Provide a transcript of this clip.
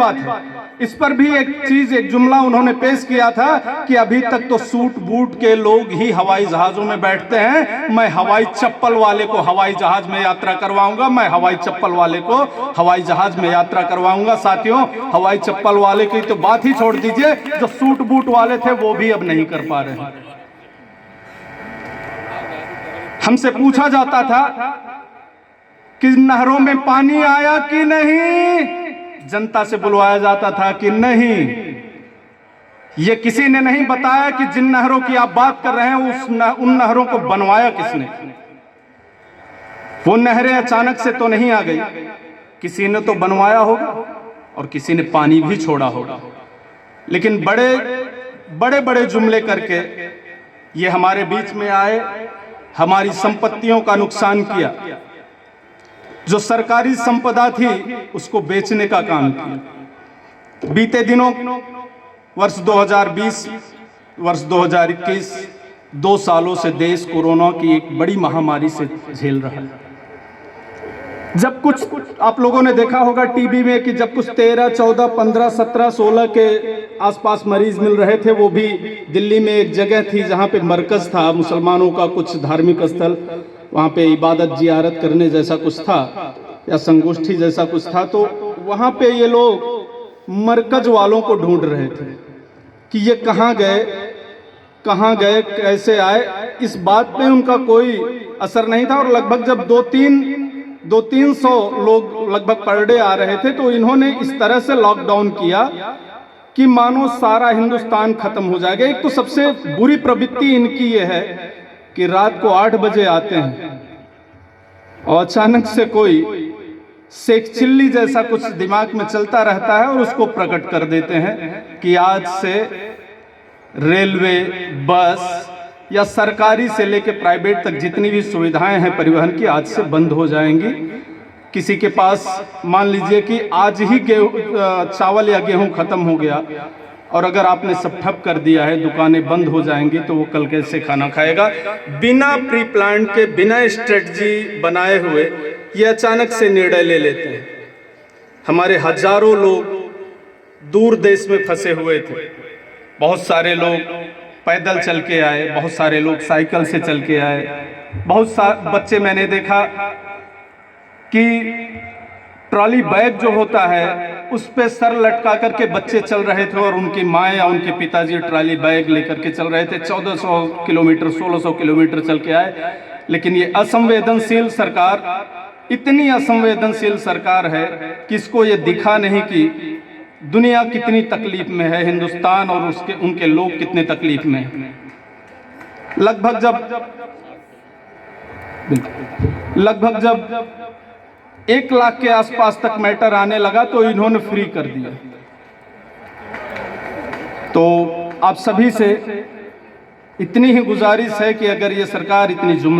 बात है। इस पर भी एक जुमला उन्होंने पेश किया था कि अभी तक तो सूट बूट के लोग ही हवाई जहाजों में बैठते हैं, मैं हवाई चप्पल वाले को हवाई जहाज में यात्रा करवाऊंगा, मैं हवाई चप्पल वाले को हवाई जहाज में यात्रा करवाऊंगा। साथियों, हवाई चप्पल वाले की तो बात ही छोड़ दीजिए, जो सूट बूट वाले थे वो भी अब नहीं कर पा रहे हैं। हमसे पूछा जाता था कि नहरों में पानी आया कि नहीं, जनता से बुलवाया जाता था कि नहीं। ये किसी ने नहीं बताया कि जिन नहरों की आप बात कर रहे हैं उन नहरों को बनवाया किसने। वो नहरें अचानक से तो नहीं आ गई, किसी ने तो बनवाया होगा और किसी ने पानी भी छोड़ा होगा। लेकिन बड़े बड़े जुमले करके ये हमारे बीच में आए, हमारी संपत्तियों का नुकसान किया, जो सरकारी संपदा थी उसको बेचने का काम किया। बीते दिनों वर्ष 2020, वर्ष 2021, 2 सालों से देश कोरोना की एक बड़ी महामारी से झेल रहा है। जब कुछ आप लोगों ने देखा होगा टीवी में कि जब कुछ 13, 14, 15, 17, 16 के आसपास मरीज मिल रहे थे, वो भी दिल्ली में एक जगह थी जहां पे मरकज था मुसलमानों का, कुछ धार्मिक स्थल, वहाँ पे इबादत जियारत करने जैसा कुछ था या संगोष्ठी जैसा कुछ था। तो वहाँ पे ये लोग मरकज वालों को ढूंढ रहे थे कि ये कहाँ गए, कैसे आए। इस बात पे उनका कोई असर नहीं था। और लगभग जब 200-300 लोग लगभग पर डे आ रहे थे, तो इन्होंने इस तरह से लॉकडाउन किया कि मानो सारा हिंदुस्तान खत्म हो जाएगा। एक तो सबसे बुरी प्रवृत्ति इनकी ये है कि रात को 8 बजे आते हैं और अचानक से कोई शेख चिल्ली जैसा कुछ दिमाग में चलता रहता है और उसको प्रकट कर देते हैं कि आज से रेलवे, बस या सरकारी से लेकर प्राइवेट तक जितनी भी सुविधाएं हैं परिवहन की, आज से बंद हो जाएंगी। किसी के पास मान लीजिए कि आज ही चावल या गेहूं खत्म हो गया और अगर आपने सब ठप कर दिया है, दुकानें बंद हो जाएंगी, तो वो कल कैसे खाना खाएगा। बिना प्री प्लान के, बिना स्ट्रेटजी बनाए हुए ये अचानक से निर्णय ले लेते हैं। हमारे हजारों लोग दूर देश में फंसे हुए थे, बहुत सारे लोग पैदल चल के आए, बहुत सारे लोग साइकिल से चल के आए, बहुत सारे बच्चे मैंने देखा कि ट्रॉली बैग जो होता है उस पे सर लटका करके बच्चे चल रहे थे और उनकी माँ या उनके पिताजी ट्रॉली बैग लेकर के चल रहे थे। 1400 किलोमीटर, 1600 किलोमीटर चल के आए। लेकिन ये असंवेदनशील सरकार, इतनी असंवेदनशील सरकार है कि इसको ये दिखा नहीं कि दुनिया कितनी तकलीफ में है, हिंदुस्तान और उनके लोग कितने तकलीफ में हैं। लगभग जब 1 लाख के आसपास तक मैटर आने लगा तो इन्होंने फ्री कर दिया। तो आप सभी से इतनी ही गुजारिश है कि अगर ये सरकार इतनी जुम्मन